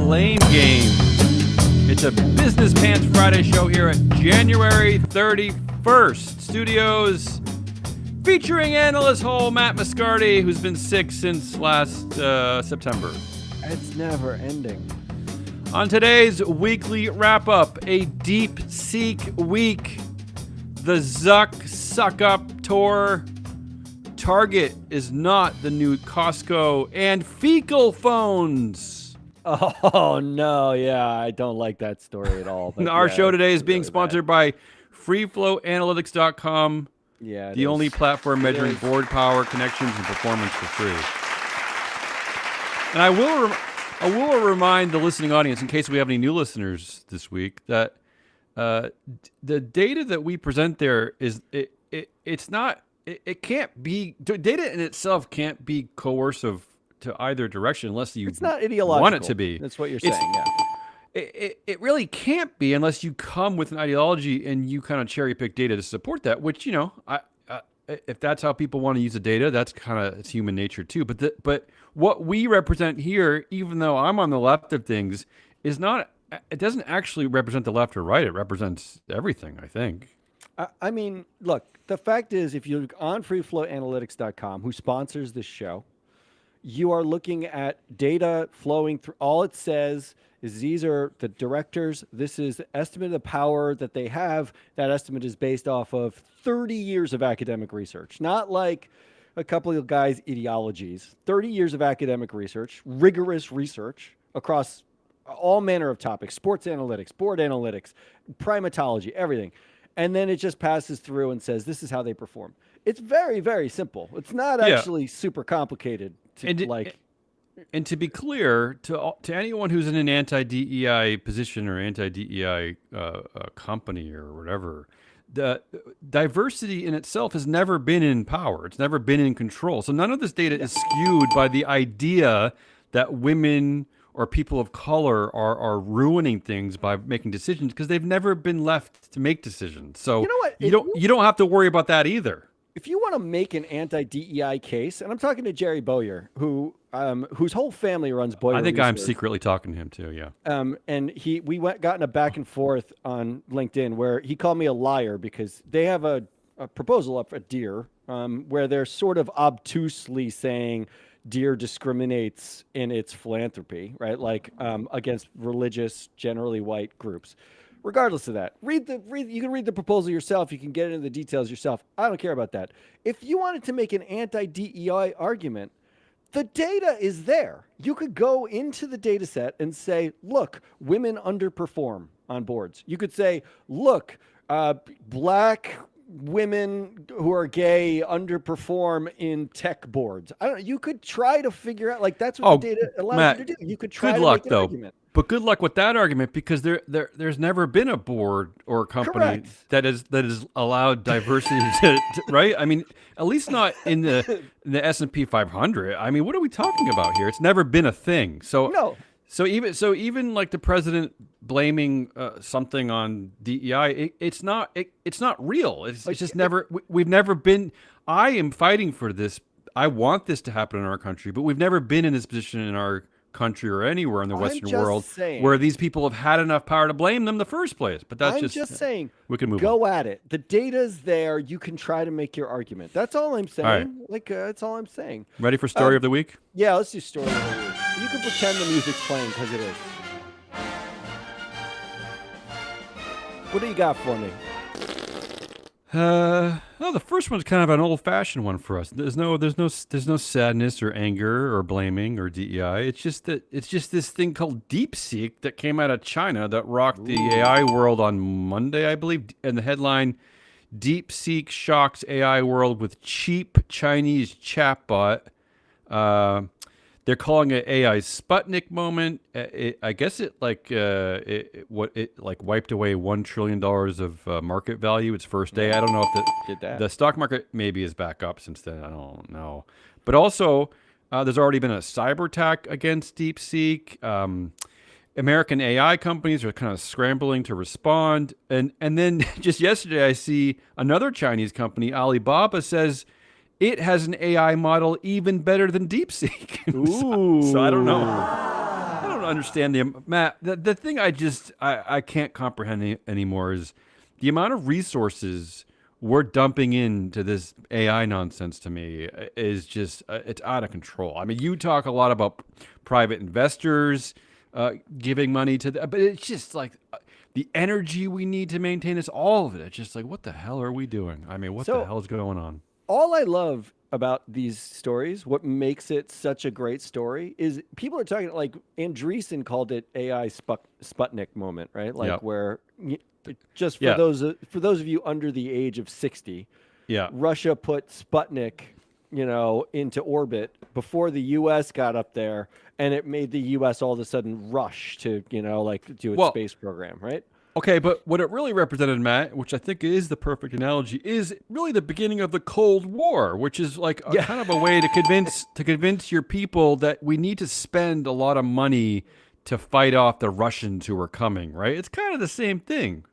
Blame Game. It's a Business Pants Friday show here at January 31st. Studios featuring analyst Matt Moscardi, who's been sick since last September. It's never ending. On today's weekly wrap-up, a deep seek week. The Suck Up Tour. Target is not the new Costco, and fecal phones. Oh, no. Yeah, I don't like that story at all. But Our show today is being really sponsored by freeflowanalytics.com, the only platform measuring board power, connections, and performance for free. And I will remind the listening audience, in case we have any new listeners this week, that the data that we present there is it's not. It can't be, data in itself can't be coercive to either direction unless you it's not ideological. Want it to be. That's what you're saying, yeah. It really can't be unless you come with an ideology and you kind of cherry pick data to support that, which, if that's how people want to use the data, that's it's human nature too. But what we represent here, even though I'm on the left of things, it doesn't actually represent the left or right. It represents everything, I think. I mean, look, the fact is, if you look on freeflowanalytics.com, who sponsors this show, you are looking at data flowing through. All it says is these are the directors. This is the estimate of the power that they have. That estimate is based off of 30 years of academic research, not like a couple of guys' ideologies. 30 years of academic research, rigorous research across all manner of topics, sports analytics, board analytics, primatology, everything. And then it just passes through and says, this is how they perform. It's very, very simple. It's not actually super complicated. And to be clear, to anyone who's in an anti-DEI position or anti-DEI company or whatever, the diversity in itself has never been in power. It's never been in control. So none of this data is skewed by the idea that women or people of color are ruining things by making decisions, because they've never been left to make decisions. So you know what? You don't have to worry about that either. If you want to make an anti-DEI case, and I'm talking to Jerry Bowyer, whose whole family runs Bowyer I think Research. I'm secretly talking to him too, yeah. And we got in a back and forth on LinkedIn where he called me a liar because they have a proposal up at Deere where they're sort of obtusely saying Deere discriminates in its philanthropy, right? Like against religious, generally white groups. Regardless of that, you can read the proposal yourself. You can get into the details yourself. I don't care about that. If you wanted to make an anti-DEI argument, the data is there. You could go into the data set and say, look, women underperform on boards. You could say, look, black women who are gay underperform in tech boards. You could try to figure out, like, that's what the data allows Matt, you to do. You could try good to luck, make an though. argument. But good luck with that argument, because there's never been a board or a company that is allowed diversity to right? I mean, at least not in the S&P 500. I mean, what are we talking about here? It's never been a thing. So no. So even like the president blaming something on DEI, it's not real. It's just never. We've never been. I am fighting for this. I want this to happen in our country, but we've never been in this position in our country or anywhere in the Western world where these people have had enough power to blame them in the first place. But that's I'm just saying, we can move go on. at it. The data's there. You can try to make your argument. That's all I'm saying. All right. That's all I'm saying. Ready for story of the week? Yeah, let's do story of the week. You can pretend the music's playing because it is. What do you got for me? Well, the first one's kind of an old-fashioned one for us. There's no sadness or anger or blaming or DEI. It's just this thing called DeepSeek that came out of China that rocked the AI world on Monday, I believe. And the headline: DeepSeek shocks AI world with cheap Chinese chatbot. They're calling it AI Sputnik moment. I guess it wiped away $1 trillion of market value its first day. I don't know if the stock market maybe is back up since then. I don't know. But also, there's already been a cyber attack against DeepSeek. American AI companies are kind of scrambling to respond. And then just yesterday, I see another Chinese company, Alibaba, says it has an AI model even better than DeepSeek. Ooh. So I don't know. I don't understand Matt. The thing I can't comprehend anymore is the amount of resources we're dumping into this AI nonsense. To me, is just it's out of control. I mean, you talk a lot about private investors giving money to, but it's just like the energy we need to maintain this. All of it. It's just like, what the hell are we doing? I mean, what the hell is going on? All I love about these stories, what makes it such a great story, is people are talking like Andreessen called it AI Sputnik moment, right? Like where just for those of you under the age of 60, Russia put Sputnik, into orbit before the U.S. got up there, and it made the U.S. all of a sudden rush to do its space program, right? Okay, but what it really represented, Matt, which I think is the perfect analogy, is really the beginning of the Cold War, which is like kind of a way to convince your people that we need to spend a lot of money to fight off the Russians who are coming, right? It's kind of the same thing.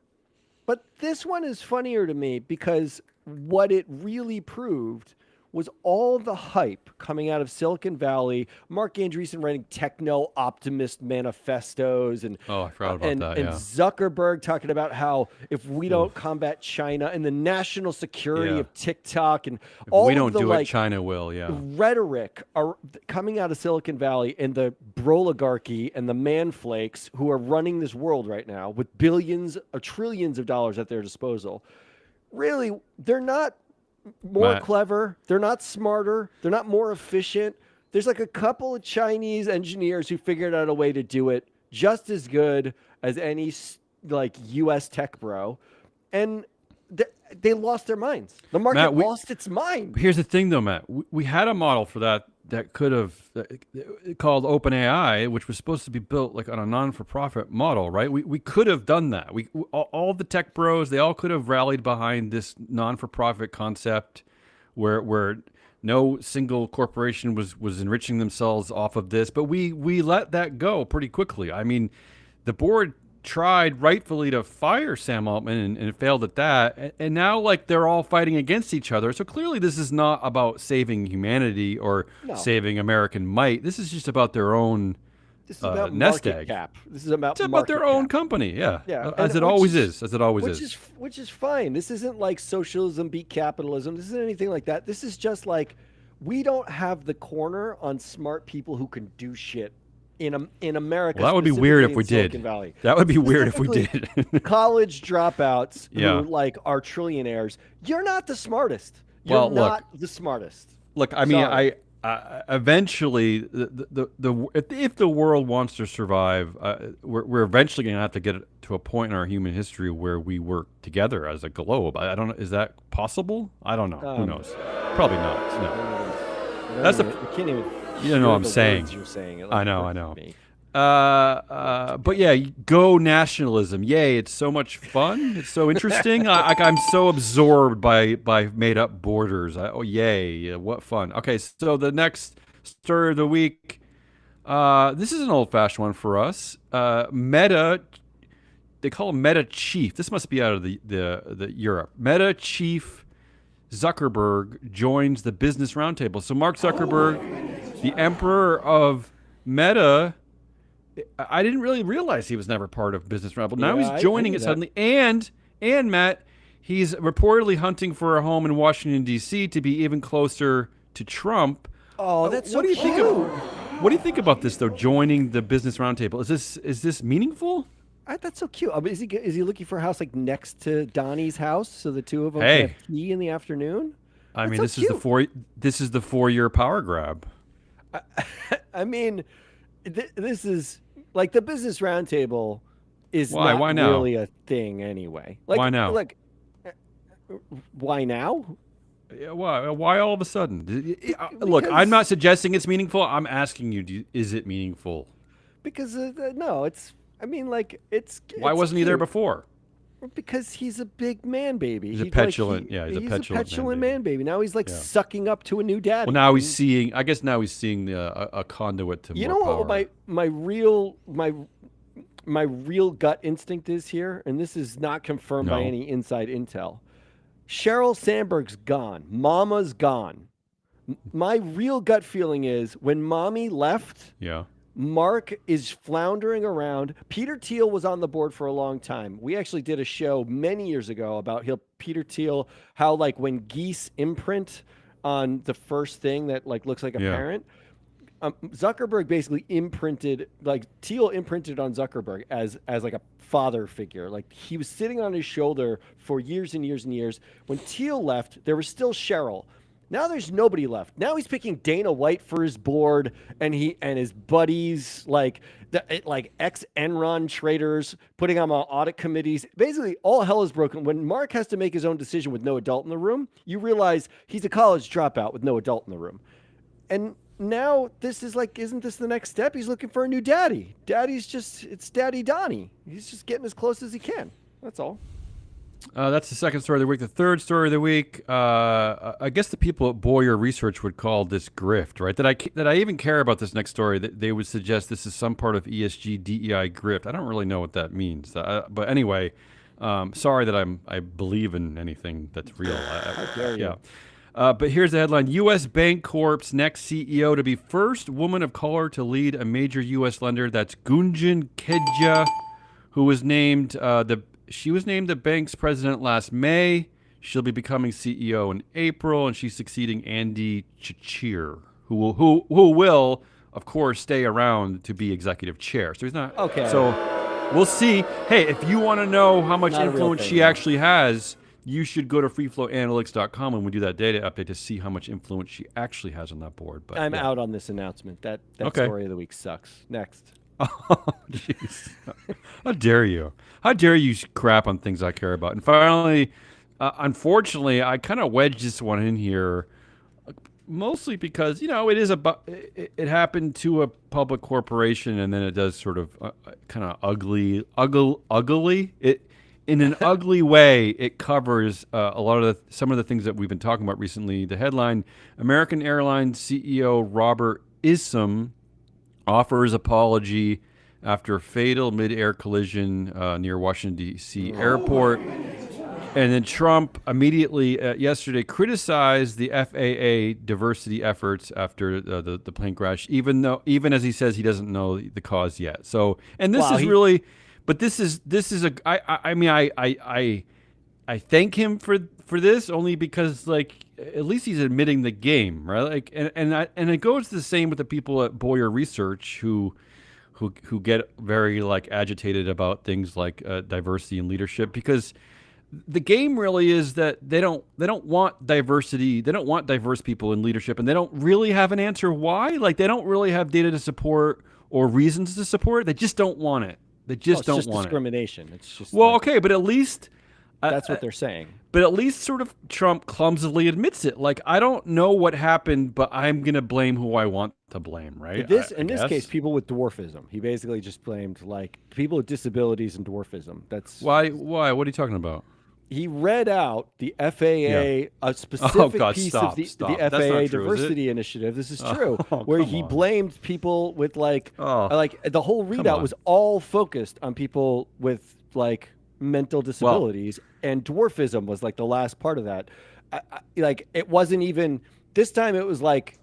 But this one is funnier to me because what it really proved was all the hype coming out of Silicon Valley, Mark Andreessen writing techno-optimist manifestos, and I forgot about that. And Zuckerberg talking about how if we don't combat China and the national security of TikTok and if all we don't do it, China will. Rhetoric are coming out of Silicon Valley and the broligarchy and the manflakes who are running this world right now with billions or trillions of dollars at their disposal. Really, they're not more clever. They're not smarter. They're not more efficient. There's like a couple of Chinese engineers who figured out a way to do it just as good as any like U.S. tech bro. And they lost their minds. The market lost its mind. Here's the thing, though, Matt. We had a model for that could have called OpenAI, which was supposed to be built like on a non-for-profit model, right? We could have done that. All the tech bros, they all could have rallied behind this non-for-profit concept where no single corporation was enriching themselves off of this. But we let that go pretty quickly. I mean, the board tried rightfully to fire Sam Altman and failed at that. And now like they're all fighting against each other. So clearly this is not about saving humanity or saving American might. This is just about their own nest egg. Cap. This is about their own company. Yeah. As it always is. Which is fine. This isn't like socialism beat capitalism. This isn't anything like that. This is just like we don't have the corner on smart people who can do shit in America. Well, that would be weird if we did. That would be weird if we did. College dropouts who like are trillionaires. You're not the smartest. You're not the smartest. Look, I mean, I eventually if the world wants to survive, we're eventually going to have to get to a point in our human history where we work together as a globe. I don't know. Is that possible? I don't know. Who knows? Probably not. No. That's the. You can't even. You know what I'm saying. You're saying it. I know. But yeah, go nationalism. Yay, it's so much fun. It's so interesting. I'm so absorbed by made up borders. Yay, what fun. Okay, so the next story of the week, this is an old-fashioned one for us. Meta, they call him Meta Chief. This must be out of the Europe. Meta Chief Zuckerberg joins the Business Roundtable. So Mark Zuckerberg, the emperor of Meta, I didn't really realize he was never part of Business Roundtable. Now he's joining it suddenly. And Matt, he's reportedly hunting for a home in Washington, D.C. to be even closer to Trump. Oh, that's so cute. What do you think about this, though, joining the Business Roundtable? Is this meaningful? That's so cute. I mean, is he looking for a house like next to Donnie's house so the two of them can have tea in the afternoon? I mean, this is the 4-year power grab. I mean, this is like the Business Roundtable is why not now? Really a thing anyway. Like, why now? Like, why now? Why all of a sudden? Look, I'm not suggesting it's meaningful. I'm asking you, is it meaningful? Because no, it's. I mean, like it's. Why wasn't he there before? Because he's a big man baby. He's a petulant. He's a petulant man baby. Now he's like sucking up to a new daddy. Well, now he's seeing. I guess now he's seeing a conduit to. You more know power. what my real gut instinct is here, and this is not confirmed by any inside intel. Sheryl Sandberg's gone. Mama's gone. My real gut feeling is when mommy left. Yeah. Mark is floundering around. Peter Thiel was on the board for a long time. We actually did a show many years ago about Peter Thiel, how like when geese imprint on the first thing that like looks like a Yeah. parent. Zuckerberg basically imprinted, like Thiel imprinted on Zuckerberg as like a father figure. Like he was sitting on his shoulder for years and years and years. When Thiel left, there was still Cheryl. Now there's nobody left. Now he's picking Dana White for his board, and his buddies, like ex Enron traders, putting them on audit committees. Basically, all hell is broken. When Mark has to make his own decision with no adult in the room, you realize he's a college dropout with no adult in the room. And now this is like, isn't this the next step? He's looking for a new daddy. It's Daddy Donnie. He's just getting as close as he can. That's all. That's the second story of the week. The third story of the week, I guess the people at Boyer Research would call this grift, right? That I even care about this next story. That they would suggest this is some part of ESG DEI grift. I don't really know what that means, but anyway, sorry that I believe in anything that's real. How dare you? Yeah. But here's the headline: U.S. Bancorp's next CEO to be first woman of color to lead a major U.S. lender. That's Gunjan Kedja, who was named She was named the bank's president last May. She'll be becoming CEO in April, and she's succeeding Andy Chachir, who will, of course, stay around to be executive chair. So he's not okay. So we'll see. Hey, if you want to know how much influence she actually has, you should go to freeflowanalytics.com when we do that data update to see how much influence she actually has on that board. But I'm out on this announcement. That story of the week sucks. Next. Oh, jeez. How dare you? How dare you crap on things I care about? And finally, unfortunately, I kind of wedged this one in here, mostly because, it is it happened to a public corporation, and then it does sort of kind of ugly. In an ugly way, it covers a lot of some of the things that we've been talking about recently. The headline: American Airlines CEO Robert Isom offers apology after fatal mid-air collision near Washington, D.C. airport. And then Trump immediately yesterday criticized the FAA diversity efforts after the plane crash, even as he says he doesn't know the cause yet. So, and this is really, but this is I thank him for this only because like at least he's admitting the game, right? Like and it goes the same with the people at Boyer Research who get very like agitated about things like diversity and leadership, because the game really is that they don't want diversity. They don't want diverse people in leadership, and they don't really have an answer why. Like they don't really have data to support or reasons to support. They just don't want it. They just don't want discrimination. It's just okay, but at least that's what they're saying. But at least sort of Trump clumsily admits it. Like, I don't know what happened, but I'm going to blame who I want to blame, right? In this case, people with dwarfism. He basically just blamed like people with disabilities and dwarfism. That's why. What are you talking about? He read out the FAA, a specific piece of the FAA diversity initiative. This is true, where he blamed people with like the whole readout was all focused on people with like mental disabilities, and dwarfism was like the last part of that. Like it wasn't even this time. It was like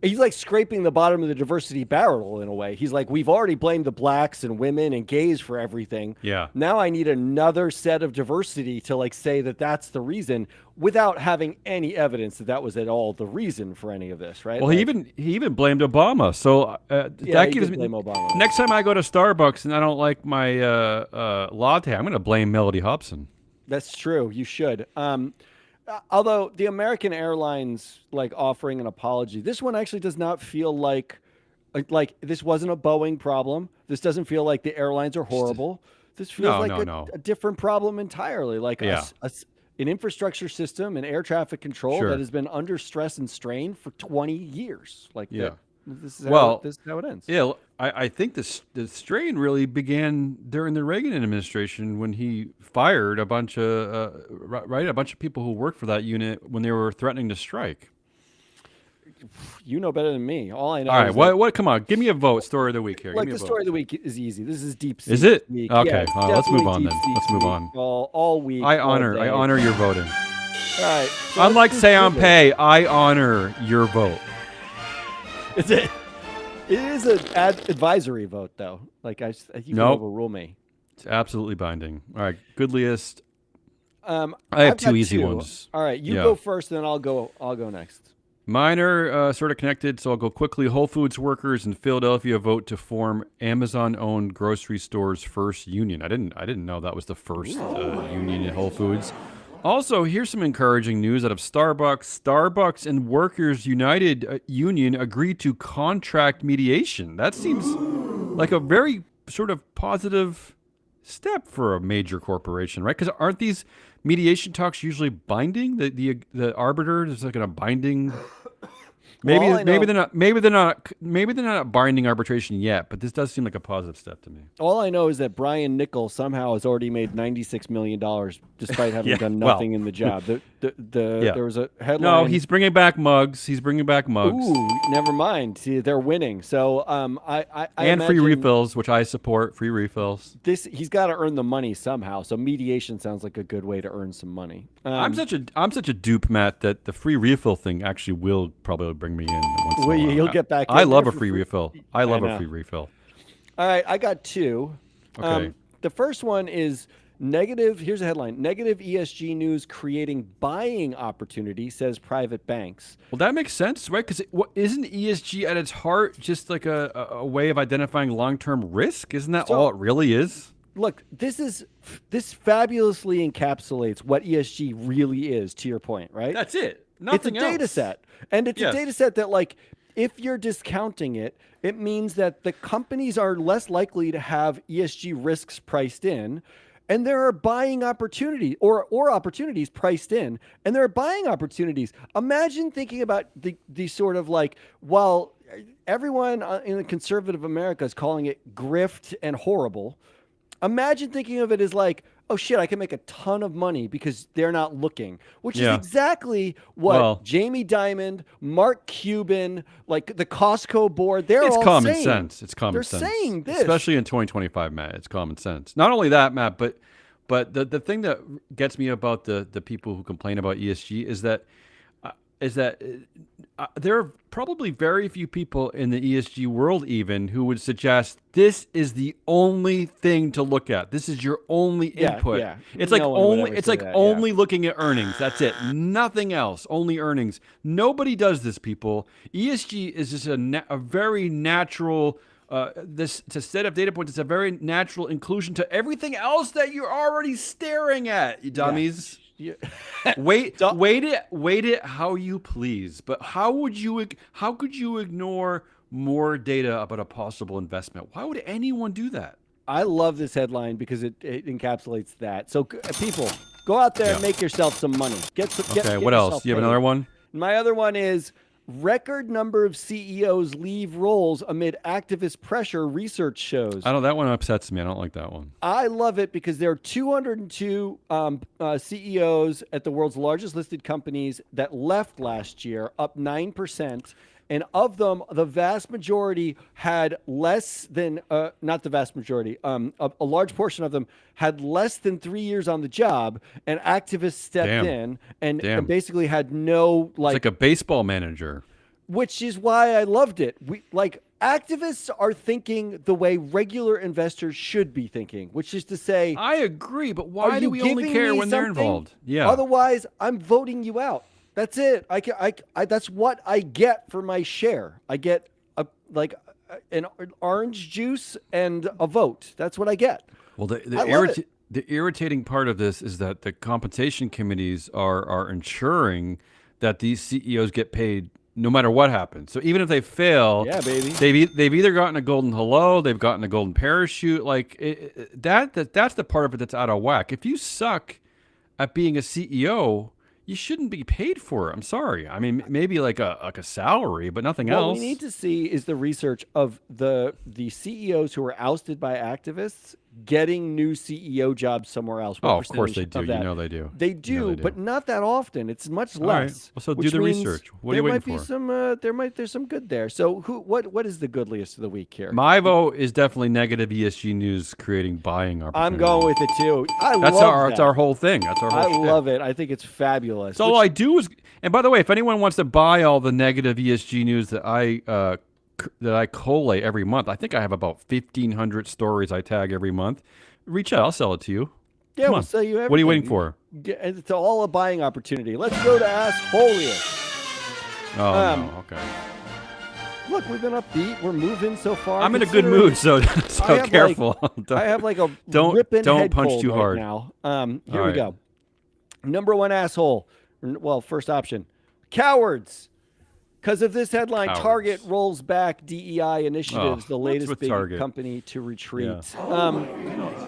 he's like scraping the bottom of the diversity barrel in a way. He's like, we've already blamed the blacks and women and gays for everything. Yeah. Now I need another set of diversity to like say that that's the reason, without having any evidence that that was at all the reason for any of this, right? Well, like, he even blamed Obama. So that gives me blame Obama. Next time I go to Starbucks and I don't like my latte, I'm going to blame Melody Hobson. That's true. You should. Although the American Airlines like offering an apology, this one actually does not feel like this wasn't a Boeing problem. This doesn't feel like the airlines are horrible. This feels a different problem entirely. Like an infrastructure system and air traffic control that has been under stress and strain for 20 years. Like this is how it ends. Yeah, I think the strain really began during the Reagan administration when he fired a bunch of people who worked for that unit when they were threatening to strike. You know better than me. All I know. All right, what? Come on, give me a vote. Story of the week here. Like the story of the week is easy. This is deep. Is it? Week. Okay, yeah, let's move on then. Let's move on. All week. I honor your voting. All right. So unlike Seon Pei, I honor your vote. Is it? It is an advisory vote, though. Like you can Nope. overrule me. It's absolutely binding. All right, goodliest. I have I've two got easy two. ones. All right, you Yeah. go first, then I'll go next. Mine are sort of connected, so I'll go quickly. Whole Foods workers in Philadelphia vote to form Amazon-owned grocery stores' first union. I didn't know that was the first union in Whole Foods. Also, here's some encouraging news out of Starbucks. Starbucks and Workers United Union agreed to contract mediation. That seems like a very sort of positive step for a major corporation, right? Because aren't these mediation talks usually binding? The arbiter is like a binding. Maybe Well, all I know- maybe they're not a binding arbitration yet, but this does seem like a positive step to me. All I know is that Brian Nichols somehow has already made $96 million despite having Yeah, done well. nothing in the job. Yeah. There was a headline. No, he's bringing back mugs. He's bringing back mugs. Ooh, never mind. See, they're winning. So I And free imagine refills, which I support. Free refills. he's got to earn the money somehow. So mediation sounds like a good way to earn some money. I'm such a dupe, Matt, that the free refill thing actually will probably bring me in once in a Well, while. you'll get back I in love there a for free free. refill. I love a know. free refill. All right, I got two. Okay. The first one is negative. Here's a headline: Negative ESG news creating buying opportunity, says private banks. Well, that makes sense, right? Because isn't ESG at its heart just like a way of identifying long-term risk? Isn't that all it really is? Look, this fabulously encapsulates what ESG really is. To your point, right? That's it. It's a Nothing data else. set, and it's Yes. a data set that, like, if you're discounting it, it means that the companies are less likely to have ESG risks priced in, and there are buying opportunity or opportunities priced in, and there are buying opportunities. Imagine thinking about the sort of like, well, everyone in the conservative America is calling it grift and horrible. Imagine thinking of it as like, oh shit, I can make a ton of money because they're not looking, which is Yeah. exactly what Well- Jamie Dimon, Mark Cuban, like the Costco board, they're It's all common saying. sense. It's common They're sense. saying this. Especially in 2025, Matt. It's common sense. Not only that, Matt, but the thing that gets me about the people who complain about ESG is that there are probably very few people in the ESG world even who would suggest this is the only thing to look at. This is your only Yeah, input. yeah. It's like No one would only ever it's say like that, yeah. only looking at earnings. That's it. Nothing else. Only earnings. Nobody does this, people. ESG is just a very natural this to set up data points. It's a very natural inclusion to everything else that you're already staring at, you dummies. Yeah. Wait it how you please. But how could you ignore more data about a possible investment? Why would anyone do that? I love this headline because it encapsulates that. So people, go out there and make yourself some money. Get What else? yourself Do you have paid. another one? My other one is record number of CEOs leave roles amid activist pressure, research shows. I don't. That one upsets me. I don't like that one. I love it because there are 202 CEOs at the world's largest listed companies that left last year, up 9%. And of them, the vast majority had less than, not the vast majority, a large portion of them had less than 3 years on the job. And activists stepped Damn. in and Damn. basically had no, It's like a baseball manager. which is why I loved it. Activists are thinking the way regular investors should be thinking, which is to say, I agree, but are why do you we only giving care me when they're something? involved? Yeah. Otherwise, I'm voting you out. That's it. That's what I get for my share. I get an orange juice and a vote. That's what I get. Well, I love it. the irritating part of this is that the compensation committees are ensuring that these CEOs get paid no matter what happens. So even if they fail, Yeah, baby. they've either gotten a golden hello, they've gotten a golden parachute. Like that's the part of it that's out of whack. If you suck at being a CEO, you shouldn't be paid for it. I'm sorry. I mean, maybe like a salary, but nothing What else. we need to see is the research of the CEOs who were ousted by activists getting new CEO jobs somewhere else. What Oh, of course they percentage do. of You that? know they do. They You know do, they do. but not that often. It's much All right. less. Well, so do which the means research. What are you there waiting might be for? some. There's some good there. So what is the goodliest of the week here? My vote is definitely negative ESG news creating buying opportunities. I'm going with it too. That's love that's that. our whole thing. That's our whole I shtick. love it. I think it's fabulous. So all I do is, and by the way, if anyone wants to buy all the negative ESG news that I collate every month. I think I have about 1,500 stories I tag every month. Reach out. I'll sell it to you. Yeah, Come we'll on. sell you everything. What are you waiting for? It's all a buying opportunity. Let's go to Ask Holiest. Oh, no. Okay. Look, we've been upbeat. We're moving so far. I'm in a good mood, so careful. I have like a don't ripping head punch cold too right hard now. Here All we right. go. Number one asshole. Well, first option. Cowards. Because of this headline, Cowards. Target rolls back DEI initiatives, the what's latest with big Target? company to retreat. Yeah.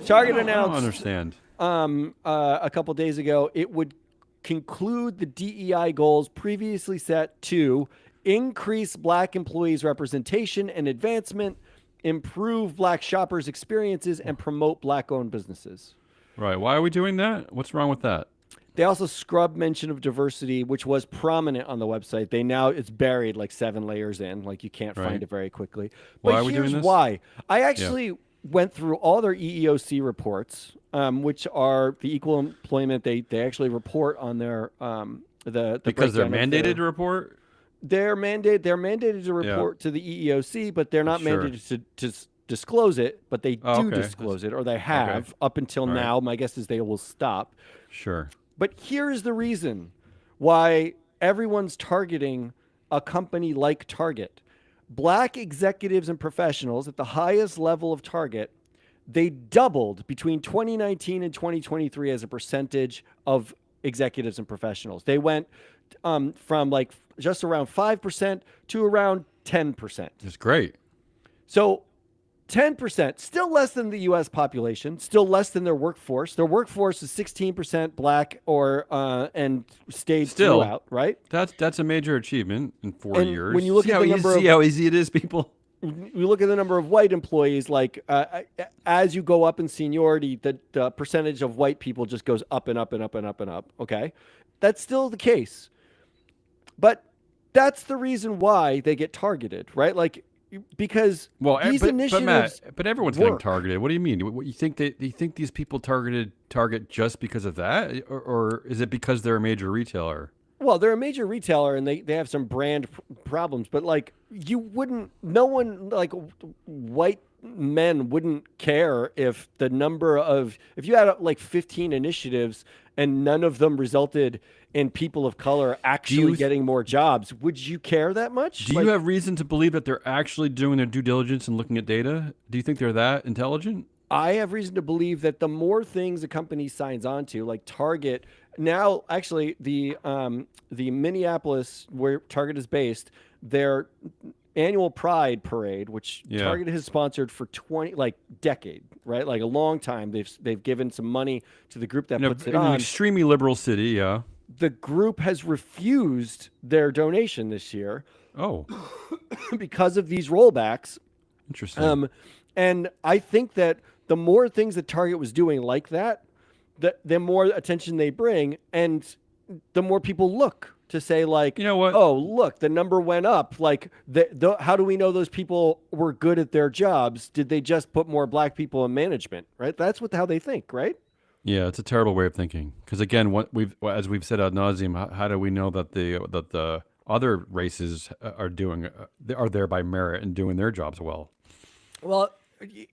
Target I don't announced understand. a couple days ago it would conclude the DEI goals previously set to increase Black employees' representation and advancement, improve Black shoppers' experiences, and promote Black-owned businesses. Right. Why are we doing that? What's wrong with that? They also scrub mention of diversity, which was prominent on the website. It's buried like 7 layers in, like you can't Right. find it very quickly. Why But are we doing here's this? why. I actually went through all their EEOC reports, which are the equal employment. They actually report on their the Because they're breakdown of their- mandated to report? They're mandated to report to the EEOC, but they're not Sure. mandated to disclose it. But they Oh, do okay. disclose it, or they have up until All right. now. My guess is they will stop. Sure. But here's the reason why everyone's targeting a company like Target. Black executives and professionals at the highest level of Target, they doubled between 2019 and 2023 as a percentage of executives and professionals. They went from like just around 5% to around 10%. It's great. So 10%, still less than the U.S. population, still less than their workforce. Their workforce is 16% Black or and stayed Still. throughout, right? That's a major achievement in 4 And years. when you look see at how the easy, number of- see how easy it is, people? You look at the number of white employees, like as you go up in seniority, the percentage of white people just goes up and up and up and up and up. Okay, that's still the case, but that's the reason why they get targeted, right? Like because these initiatives. But everyone's work. getting targeted. What do you mean? What, you think these people target just because of that, or is it because they're a major retailer? Well, they're a major retailer and they have some brand problems, but like no one like white men wouldn't care if if you had like 15 initiatives and none of them resulted in people of color actually getting more jobs. Would you care that much? Do you have reason to believe that they're actually doing their due diligence and looking at data? Do you think they're that intelligent? I have reason to believe that the more things a company signs on to, like Target, now actually the Minneapolis where Target is based, their annual Pride Parade, which Target has sponsored for decade, right? Like a long time. They've given some money to the group that puts it in on. an extremely liberal city, yeah. The group has refused their donation this year. Oh, because of these rollbacks. interesting. And I think that the more things that Target was doing like that, the more attention they bring, and the more people look to say, like, You know what? Oh, look, the number went up. Like, how do we know those people were good at their jobs? Did they just put more Black people in management? Right? That's how they think, right? Yeah, it's a terrible way of thinking. Because again, as we've said ad nauseum, how do we know that the other races are there by merit and doing their jobs well? Well,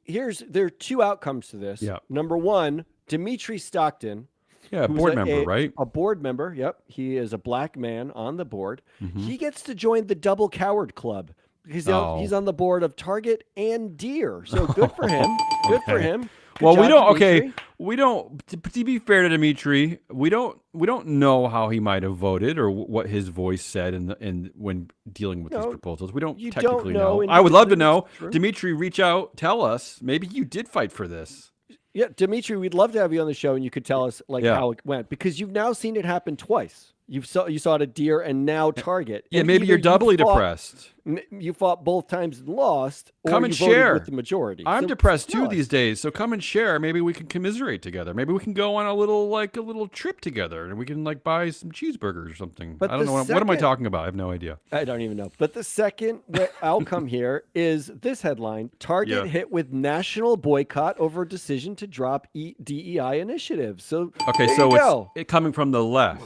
there are two outcomes to this. Yeah. Number one, Dimitri Stockton. Yeah, who's board member, right? A board member. Yep. He is a Black man on the board. Mm-hmm. He gets to join the Double Coward Club. He's on the board of Target and Deere. So good for him. Good for him. Good Well, job, Dimitri. we don't. To be fair to Dimitri, we don't know how he might have voted or what his voice said in when dealing with these proposals. We don't you technically don't know I would love to individually, know. it's true. Dimitri, reach out, tell us. Maybe you did fight for this. Yeah, Dimitri, we'd love to have you on the show and you could tell us how it went, because you've now seen it happen twice. You saw it at Deere and now Target. Yeah, And maybe either you're you doubly fought- depressed. You fought both times and lost, or Come you and voted share. with the majority. I'm So depressed tell too us. these days, so come and share. Maybe we can commiserate together. Maybe we can go on a little trip together, and we can like buy some cheeseburgers or something. But I don't the know what am I second- talking about. I have no idea. I don't even know. But the second outcome here is this headline: Target hit with national boycott over decision to drop DEI initiatives. So Okay, there so you go. it's coming from the left.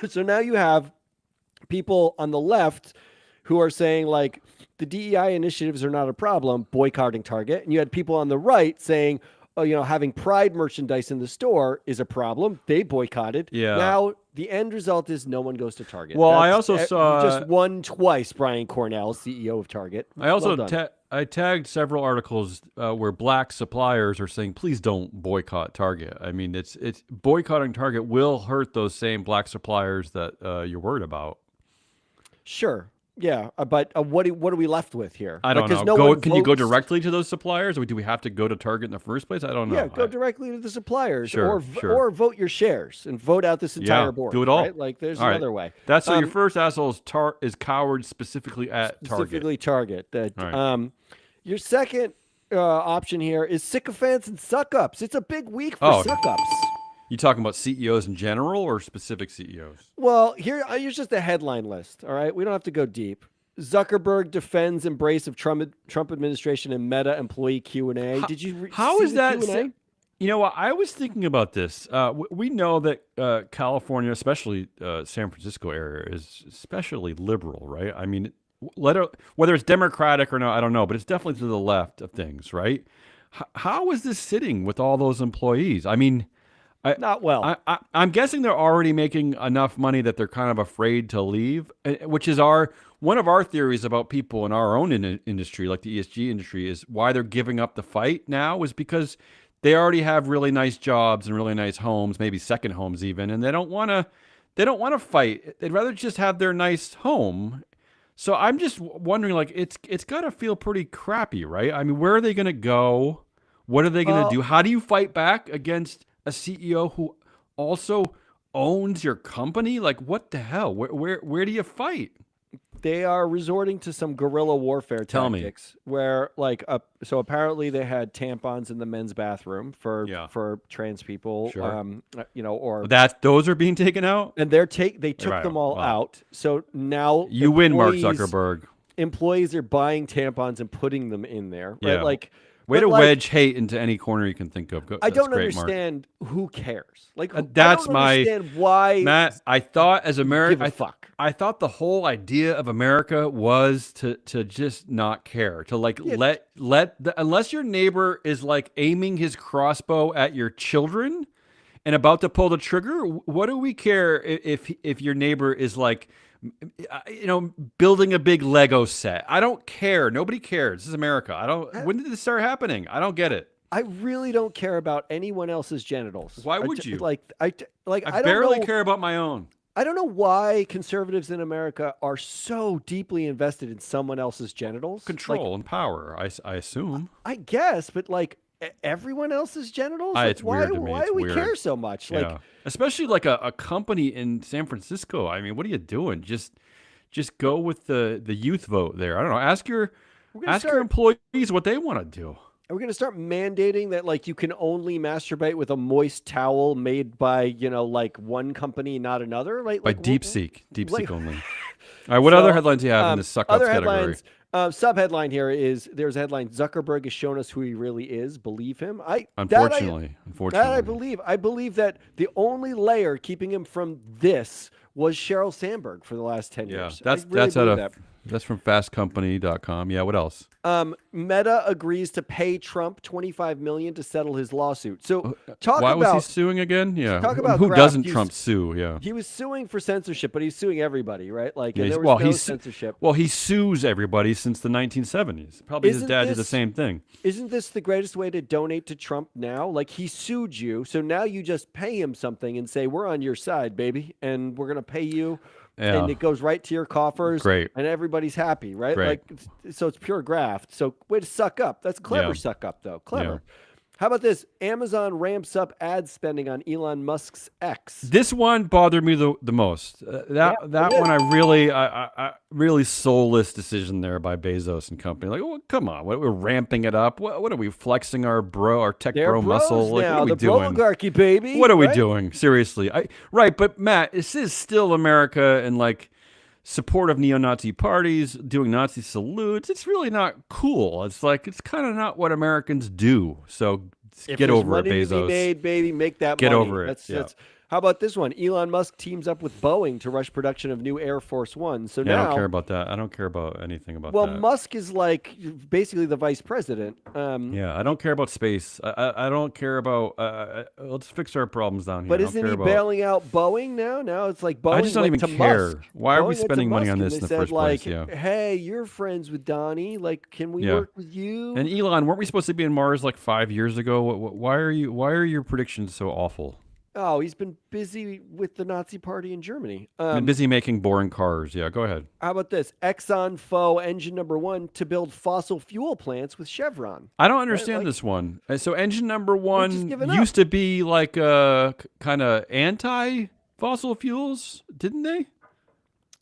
So now you have people on the left who are saying, like, the DEI initiatives are not a problem, boycotting Target. And you had people on the right saying, oh, having Pride merchandise in the store is a problem. They boycotted. Yeah. Now the end result is no one goes to Target. Well, I also saw... You just won twice, Brian Cornell, CEO of Target. I also I tagged several articles where black suppliers are saying, please don't boycott Target. I mean, it's boycotting Target will hurt those same black suppliers that you're worried about. Sure. Yeah, but what are we left with here? I don't know. Can you go directly to those suppliers, or do we have to go to Target in the first place? I don't know. Yeah, go directly to the suppliers, sure. or vote your shares and vote out this entire board. Do it all. Right? Like, there's another way. That's so your first asshole is coward specifically at Target. Specifically Target. Your second option here is sycophants and suck-ups. It's a big week for suck-ups. You talking about CEOs in general or specific CEOs? Well, here's just a headline list, all right? We don't have to go deep. Zuckerberg defends embrace of Trump administration and Meta employee Q&A. Did you how is that Q&A? You know what? I was thinking about this. We know that California, especially San Francisco area, is especially liberal, right? I mean, whether it's Democratic or not, I don't know, but it's definitely to the left of things, right? How is this sitting with all those employees? I mean... Not well. I'm guessing they're already making enough money that they're kind of afraid to leave, which is one of our theories about people in our own industry, like the ESG industry, is why they're giving up the fight now is because they already have really nice jobs and really nice homes, maybe second homes even, and they don't want to fight. They'd rather just have their nice home. So I'm just wondering, like, it's got to feel pretty crappy, right? I mean, where are they going to go? What are they going to do? How do you fight back against a CEO who also owns your company? Like, what the hell? Where do you fight? They are resorting to some guerrilla warfare tactics where, like, so apparently they had tampons in the men's bathroom for trans people, Sure. or those are being taken out, and they took them all out. So now you win, Mark Zuckerberg. Employees are buying tampons and putting them in there, right? Yeah. Like, way to wedge hate into any corner you can think of. I don't understand who cares. Like, that's I don't understand why. Matt, I thought as America, fuck. I thought the whole idea of America was to just not care, to unless your neighbor is like aiming his crossbow at your children and about to pull the trigger. What do we care if your neighbor is like, building a big Lego set? I don't care. Nobody cares. This is America. When did this start happening? I don't get it. I really don't care about anyone else's genitals. Why would you? I barely care about my own. I don't know why conservatives in America are so deeply invested in someone else's genitals. Control and power, I assume. I guess, but like everyone else's genitals? It's weird to me. Why do we care so much? Yeah. Especially like a company in San Francisco. I mean, what are you doing? Just go with the youth vote there. I don't know. Ask your employees what they want to do. Are we going to start mandating that, like, you can only masturbate with a moist towel made by, like, one company, not another? By DeepSeek only. All right, what other headlines do you have in this suck-ups category? Sub-headline here is, there's a headline, Zuckerberg has shown us who he really is. Believe him? Unfortunately. I believe that the only layer keeping him from this was Sheryl Sandberg for the last 10 years. That's from fastcompany.com. Yeah, what else? Meta agrees to pay Trump $25 million to settle his lawsuit. So why was he suing again? Yeah. Talk about who doesn't Trump sue? Yeah. He was suing for censorship, but he's suing everybody, right? Like, there was no censorship. Well, he sues everybody since the 1970s. Probably his dad did the same thing. Isn't this the greatest way to donate to Trump now? Like, he sued you, so now you just pay him something and say, we're on your side, baby, and we're going to pay you. Yeah. And it goes right to your coffers. Great. And everybody's happy, right? Great. Like, so it's pure graft. So way to suck up. That's clever suck up, though. Clever. Yeah. How about this? Amazon ramps up ad spending on Elon Musk's X. This one bothered me the most. That one, I really soulless decision there by Bezos and company. Like, oh, come on, we're ramping it up. What are we flexing our tech bro muscle? Like, what are we doing? Oligarchy, baby. What are we doing? Seriously, right? But Matt, this is still America and like support of neo-Nazi parties, doing Nazi salutes. It's really not cool. It's like, it's kind of not what Americans do. So get over it, Bezos. To be made, baby, make that get money. Over it. That's How about this one? Elon Musk teams up with Boeing to rush production of new Air Force One. So Yeah, I don't care now, about that. I don't care about anything about well, that. Musk is like basically the vice president. Yeah, I don't care about space. I don't care about. Let's fix our problems down here. But I don't isn't care he about. bailing out Boeing now? Now it's like I Boeing just don't went even to care. Musk. Why are we Boeing went to spending money Musk on and this they in the said first like, place? Yeah, "Hey, you're friends with Donnie. Like, can we yeah. work with you?" And Elon, weren't we supposed to be in Mars like 5 years ago? Why are you? Why are your predictions so awful? Oh, he's been busy with the Nazi Party in Germany. Been busy making boring cars. Yeah, go ahead. How about this? Exxon faux engine number one to build fossil fuel plants with Chevron. I don't Right? understand Like this one. So engine number they've just one given up. used to be like kind of anti fossil fuels, didn't they?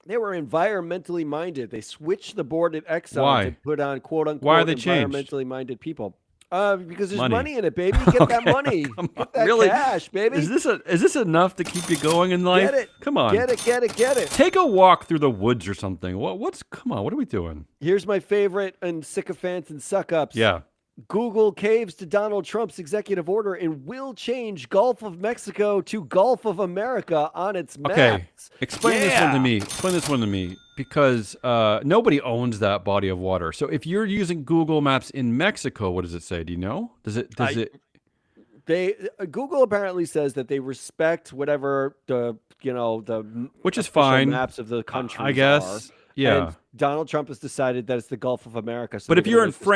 They were environmentally minded. They switched the board at Exxon to Why? put on quote Why are unquote they changed? environmentally minded people. Because there's Money. money in it, baby. Get that Okay, money. come on, Get that really? cash, baby. Is this enough to keep you going in life? Get it. Come on, Get it. Get it. Get it. take a walk through the woods or something. What's come on? What are we doing? Here's my favorite and sycophants and suck ups. Yeah. Google caves to Donald Trump's executive order and will change Gulf of Mexico to Gulf of America on its Okay. maps. Explain this one to me. Explain this one to me because nobody owns that body of water. So if you're using Google Maps in Mexico, what does it say? Do you know? Does it? They Google apparently says that they respect whatever the Which is official fine. maps of the countries I guess. are. Yeah. And Donald Trump has decided that it's the Gulf of America. So But they're if you're gonna in make this work.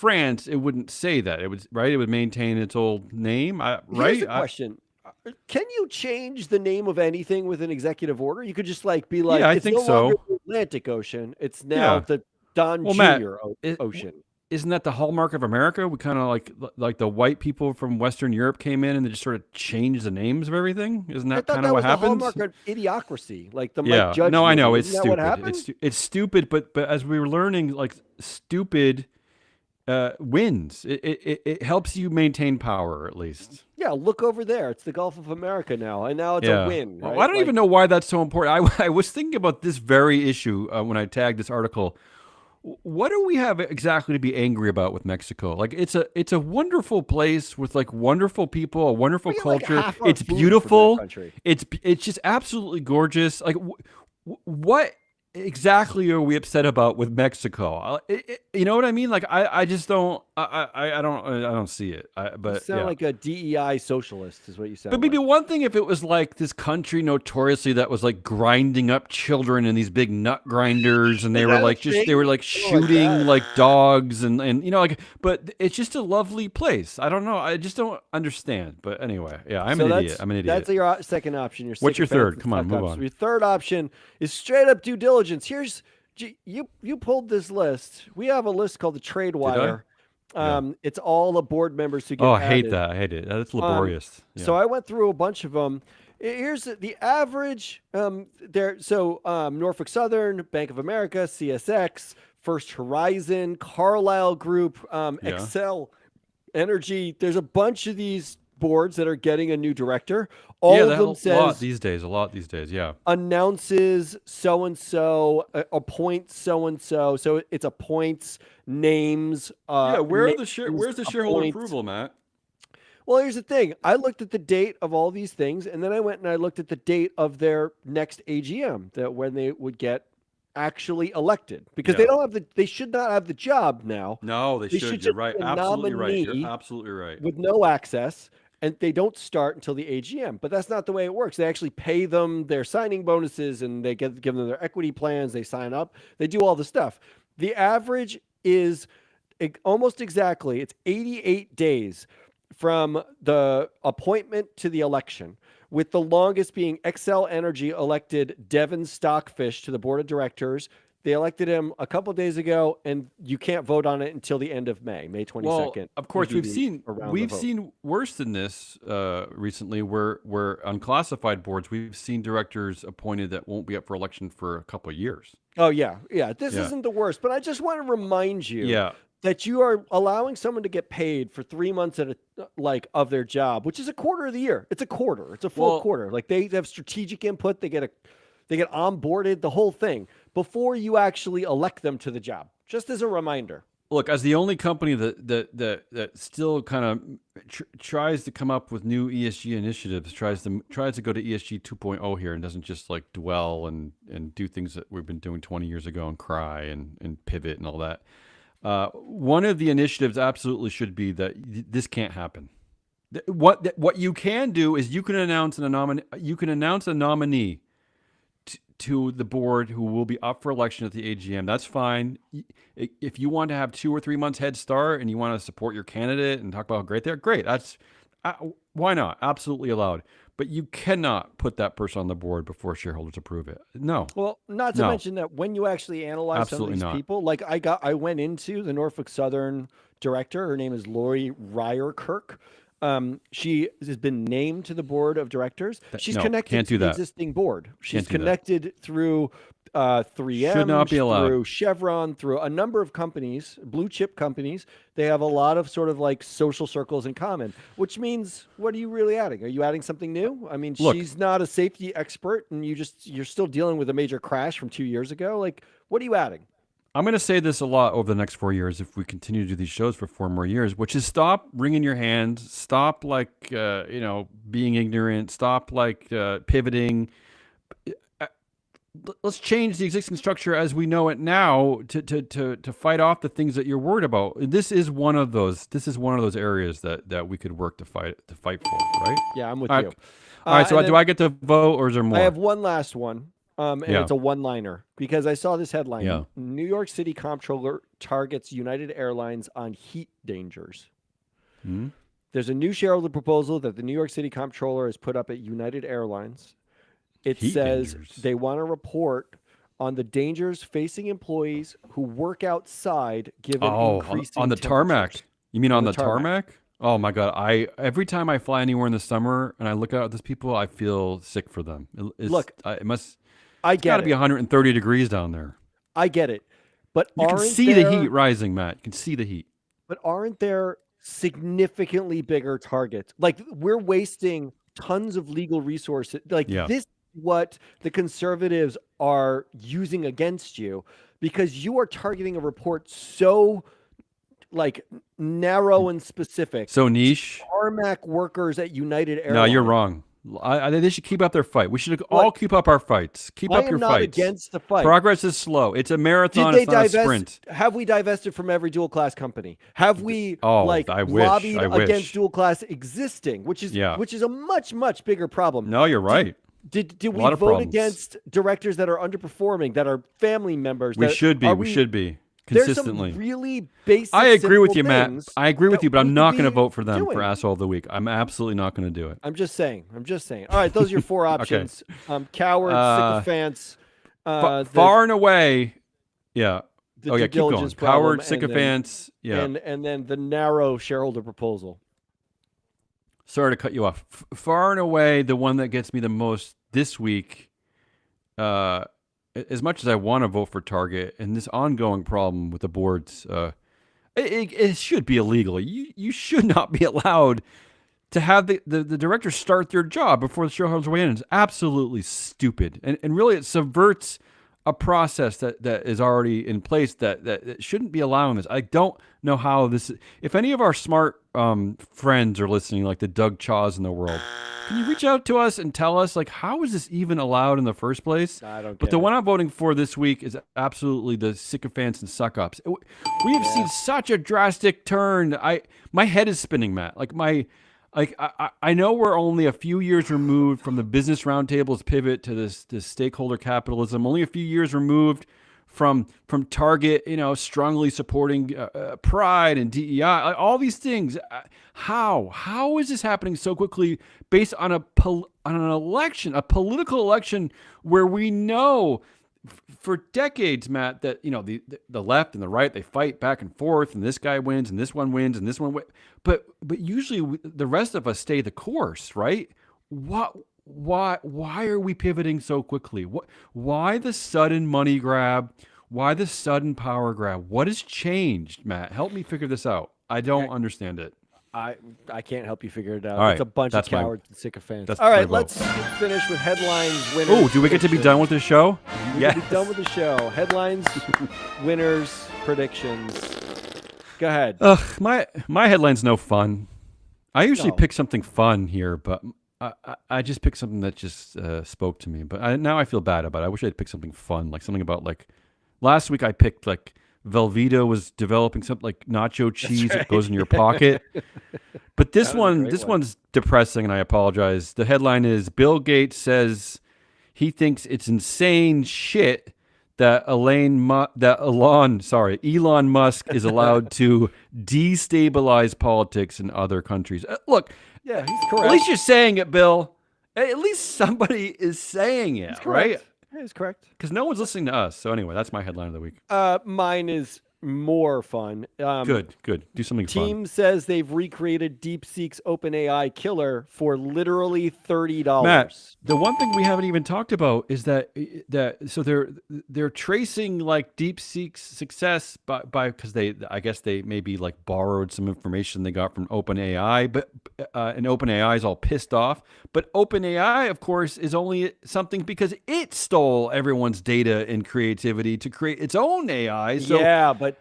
France, it wouldn't say that. It would right. It would maintain its old name, right? Here's the question: Can you change the name of anything with an executive order? You could just like be like, Yeah, I it's think no longer so. the Atlantic Ocean; it's now Yeah. the Don Well, Matt, Junior Ocean. isn't that the hallmark of America? We kind of like the white people from Western Europe came in and they just sort of changed the names of everything. Isn't I that thought kind that of what was the happens? hallmark of idiocracy, like the Yeah. Mike Judge. No, I know movie. it's Isn't that what stupid. happened? It's stupid, but as we were learning, like stupid wins. It helps you maintain power at least. Yeah, look over there. It's the Gulf of America now, and now it's a Yeah. win. Well, Right? I don't even know why that's so important. I was thinking about this very issue when I tagged this article. What do we have exactly to be angry about with Mexico? Like it's a wonderful place with like wonderful people, a wonderful We get, like, culture. half our It's food from that beautiful. country. It's just absolutely gorgeous. Like what exactly are we upset about with Mexico? You know what I mean? Like I just don't I don't see it. You But sound yeah. like a DEI socialist, is what you sound But maybe like. one thing if it was like this country notoriously that was like grinding up children in these big nut grinders and they were that a like just thing? they were like Something like shooting that. like dogs and like but it's just a lovely place. I don't know. I just don't understand. But anyway, yeah, I'm So an that's- idiot. I'm an idiot. That's your second option. Your What's your sycophants third? and Come on, move suck-ups. on. Your third option is straight up due diligence. Here's you pulled this list. We have a list called the Trade Wire. Yeah. It's all the board members who get Oh, I hate added. that. I hate it. That's laborious. Yeah. So I went through a bunch of them. Here's the average. There. So Norfolk Southern, Bank of America, CSX, First Horizon, Carlyle Group, Excel Energy. There's a bunch of these boards that are getting a new director. All yeah, of that them a lot says these days. A lot these days. Yeah. announces so and so, appoints so and so. So it's appoints, names. Where's the names, shareholder appoints. approval, Matt? Well, here's the thing. I looked at the date of all these things, and then I went and I looked at the date of their next AGM, that when they would get actually elected, because they Yeah. don't have they should not have the job now No, they They should. should You're just right. be a Absolutely right. nominee You're absolutely right. with no access, and they don't start until the AGM. But that's not the way it works. They actually pay them their signing bonuses, and they give them their equity plans. They sign up. They do all the stuff. The average is almost exactly, it's 88 days from the appointment to the election, with the longest being Excel Energy elected Devin Stockfish to the board of directors. They elected him a couple days ago, and you can't vote on it until the end of May 22nd. Well, of course, to we've do the seen around the vote. worse than this recently. Where on classified boards, we've seen directors appointed that won't be up for election for a couple of years. Oh yeah. This Yeah. isn't the worst, but I just want to remind you Yeah, that you are allowing someone to get paid for 3 months at of their job, which is a quarter of the year. It's a quarter. It's a full Well- quarter. Like they have strategic input. They get onboarded, the whole thing, before you actually elect them to the job. Just as a reminder. look, as the only company that still kind of tries to come up with new ESG initiatives, tries to go to ESG 2.0 here, and doesn't just like dwell and do things that we've been doing 20 years ago and cry and pivot and all that. One of the initiatives absolutely should be that this can't happen. What you can do is you can announce a nominee to the board who will be up for election at the AGM. That's fine. If you want to have 2 or 3 months head start and you want to support your candidate and talk about how great they are, great. That's why not? Absolutely allowed. But you cannot put that person on the board before shareholders approve it. No. Well, not to mention that when you actually analyze Absolutely some of these people, like I went into the Norfolk Southern director. Her name is Lori Ryerkirk. She has been named to the board of directors. She's connected to the existing board. She's connected through 3M, should not be allowed. Through Chevron, through a number of companies, blue chip companies. They have a lot of sort of like social circles in common, which means, what are you really adding? Are you adding something new? I mean, Look, she's not a safety expert, and you're still dealing with a major crash from 2 years ago. Like, what are you adding? I'm going to say this a lot over the next 4 years if we continue to do these shows for 4 more years, which is stop wringing your hands, stop being ignorant, stop pivoting. Let's change the existing structure as we know it now to fight off the things that you're worried about. This is one of those. This is one of those areas that we could work to fight for, right? Yeah, I'm with you. All right. So do I get to vote, or is there more? I have one last one. It's a one-liner because I saw this headline. Yeah. New York City comptroller targets United Airlines on heat dangers. Hmm? There's a new shareholder proposal that the New York City comptroller has put up at United Airlines. It says they want to report on the dangers facing employees who work outside given increasing on the tarmac. temperatures. You mean on the tarmac? Oh my God! Every time I fly anywhere in the summer and I look out at these people, I feel sick for them. It's got to be 130 degrees down there. I get it. But you can see the heat rising, Matt. You can see the heat. But aren't there significantly bigger targets? Like, we're wasting tons of legal resources. This is what the conservatives are using against you because you are targeting a report so narrow and specific. So niche. Tarmac workers at United Airlines. No, you're wrong. They should keep up their fight. We should all keep up our fights. Keep up your fights. I am not against the fight. Progress is slow. It's a marathon. It's not a sprint. Have we divested from every dual class company? Have we lobbied against dual class existing, which is a much bigger problem? No, you're right. Did we vote against directors that are underperforming, that are family members? We should be. Consistently. There's some really basic. I agree with you, Matt. I agree with you, but I'm not going to vote for them for asshole of the week. I'm absolutely not going to do it. I'm just saying. All right, those are your 4 options. Okay. Cowards, sycophants. Far and away, yeah. Keep going. Cowards, sycophants, and then the narrow shareholder proposal. Sorry to cut you off. Far and away, the one that gets me the most this week. As much as I want to vote for Target and this ongoing problem with the boards, it should be illegal. You should not be allowed to have the directors start their job before the shareholders weigh in. It's absolutely stupid. And really it subverts a process that is already in place that shouldn't be allowing this. I don't know how this. If any of our smart friends are listening, like the Doug Chaws in the world, can you reach out to us and tell us, like, how is this even allowed in the first place? I don't get But the one I'm voting for this week is absolutely the sycophants and suck-ups. We have seen such a drastic turn. My head is spinning, Matt. I know we're only a few years removed from the business roundtable's pivot to this stakeholder capitalism. Only a few years removed from Target, strongly supporting pride and DEI, all these things. How is this happening so quickly based on an election, a political election where we know for decades, Matt, that the left and the right, they fight back and forth, and this guy wins, and this one wins, and this one wins. But usually the rest of us stay the course, right? Why are we pivoting so quickly? Why the sudden money grab? Why the sudden power grab? What has changed, Matt? Help me figure this out. I don't understand it. I can't help you figure it out. All right, it's a bunch of cowards and sycophants. All right, let's finish with headlines, winners. Oh, do we get to be done with this show? Yes. Be done with the show. Headlines, winners, predictions. Go ahead. My headline's no fun. I usually No. pick something fun here, but I just picked something that just spoke to me. But now I feel bad about it. I wish I'd picked something fun, like something about like last week I picked like Velveeta was developing something like nacho cheese that right. goes in your pocket. But That was a great this one. one's depressing, and I apologize. The headline is Bill Gates says he thinks it's insane shit that Elon Musk is allowed to destabilize politics in other countries. Look, Yeah, he's at correct. least you're saying it, Bill. At least somebody is saying it, He's right? correct. Yeah, he's correct. Because no one's listening to us. So anyway, that's my headline of the week. Mine is more fun. Good. Do something fun. Team says they've recreated DeepSeek's OpenAI killer for literally $30. Matt, the one thing we haven't even talked about is that so they're tracing like DeepSeek's success by because I guess they maybe like borrowed some information they got from OpenAI, but and OpenAI is all pissed off. But OpenAI, of course, is only something because it stole everyone's data and creativity to create its own AI. So yeah, but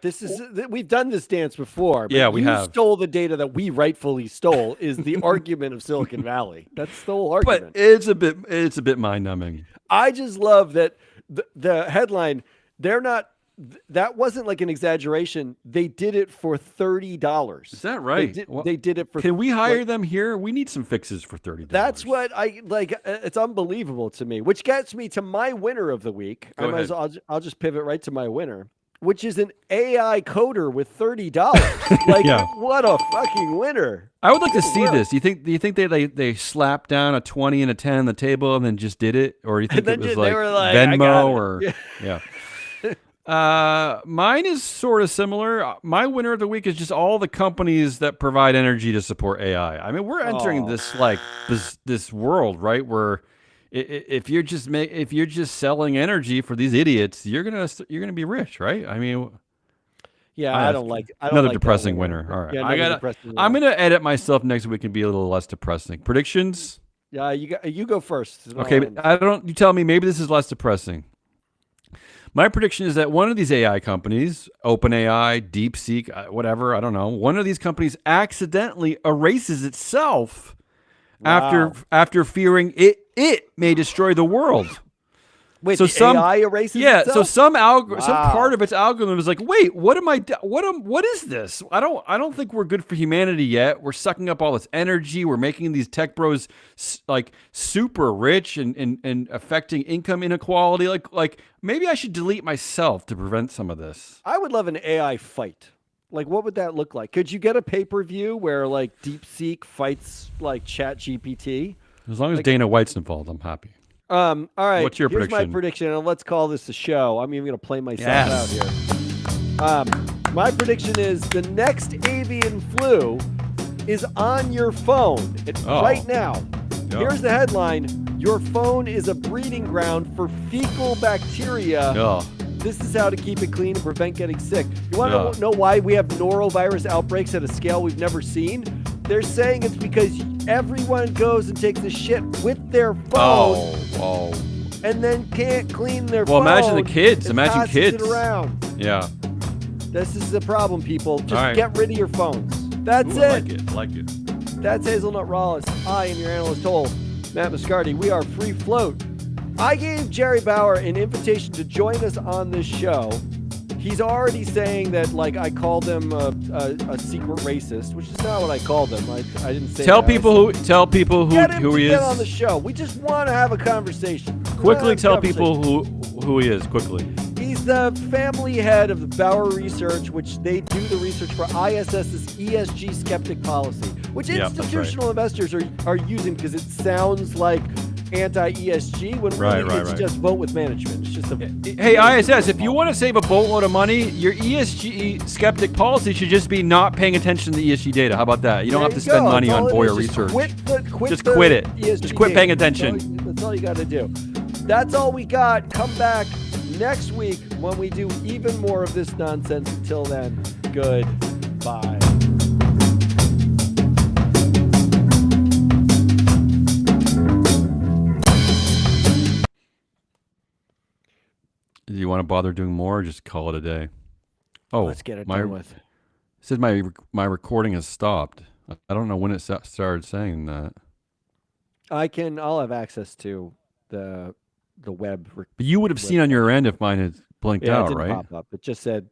we've done this dance before. But Yeah, we you have. stole the data that we rightfully stole is the argument of Silicon Valley. That's the whole but argument. it's a bit mind numbing. I just love that the headline, that wasn't like an exaggeration. They did it for $30. Is that right? They did it for Can we hire them here? We need some fixes for $30. That's what I like. It's unbelievable to me, which gets me to my winner of the week. Go ahead. I'll just pivot right to my winner, which is an AI coder with $30. Like, Yeah. what a fucking winner! I would like to see work. this. Do you think they slapped down a 20 and a 10 on the table and then just did it, or do you think And then it was they like were like, "I got Venmo it." or Yeah. Mine is sort of similar. My winner of the week is just all the companies that provide energy to support AI. I mean, we're entering this world, right, where if you're just selling energy for these idiots, you're gonna be rich, right? I mean, Yeah, I don't like another that depressing winner. All right, Yeah, depressing I'm winner. gonna edit myself next week and be a little less depressing. Predictions? Yeah, you go first. and I'll Okay, end. but you tell me maybe this is less depressing. My prediction is that one of these AI companies, OpenAI, DeepSeek, whatever, I don't know, one of these companies accidentally erases itself Wow. after fearing it may destroy the world. Wait, So the AI erases yeah, itself? so some Wow. part of its algorithm is like, wait, what is this? I don't think we're good for humanity yet. We're sucking up all this energy. We're making these tech bros like super rich and affecting income inequality. Like maybe I should delete myself to prevent some of this. I would love an AI fight. Like, what would that look like? Could you get a pay-per-view where like DeepSeek fights like ChatGPT? As long as Dana White's involved, I'm happy. All right. What's your Here's my prediction? prediction, and let's call this a show. I'm even going to play myself out Yes. here. My prediction is the next avian flu is on your phone right now. Yeah. Here's the headline: your phone is a breeding ground for fecal bacteria. Yeah. This is how to keep it clean and prevent getting sick. You want Yeah. to know why we have norovirus outbreaks at a scale we've never seen? They're saying it's because everyone goes and takes a shit with their phone Oh. and then can't clean their Well, phone. imagine the kids. and Imagine tosses kids. it around. Yeah. This is the problem, people. Just All right. get rid of your phones. That's Ooh, I it. like it. That's Hazelnut Rawless. I am your analyst toll, Matt Moscardi. We are Free Float. I gave Jerry Bauer an invitation to join us on this show. He's already saying that, like, I called him a secret racist, which is not what I called him. I didn't say Tell that. people who Get him who to he get is. on the show. We just want to have a conversation. Quickly tell people who he is. Quickly. He's the family head of the Bauer Research, which they do the research for ISS's ESG skeptic policy, which Yeah, that's right. institutional investors are using because it sounds like anti-ESG when really Right, it's right. just vote with management. It's just a Hey, ISS, if you want to save a boatload of money, your ESG skeptic policy should just be not paying attention to the ESG data. How about that? You don't There have to you spend go. money That's on all it is. Voyeur Just research. Just Just quit it. Just quit paying attention. That's all you got to do. That's all we got. Come back next week when we do even more of this nonsense. Until then, goodbye. Do you want to bother doing more or just call it a day? Oh, Let's get it done with. It says my recording has stopped. I don't know when it started saying that. I'll have access to the web. But you would have Web seen on your cache. end if mine had blinked Yeah, it out, didn't right? pop up. It just said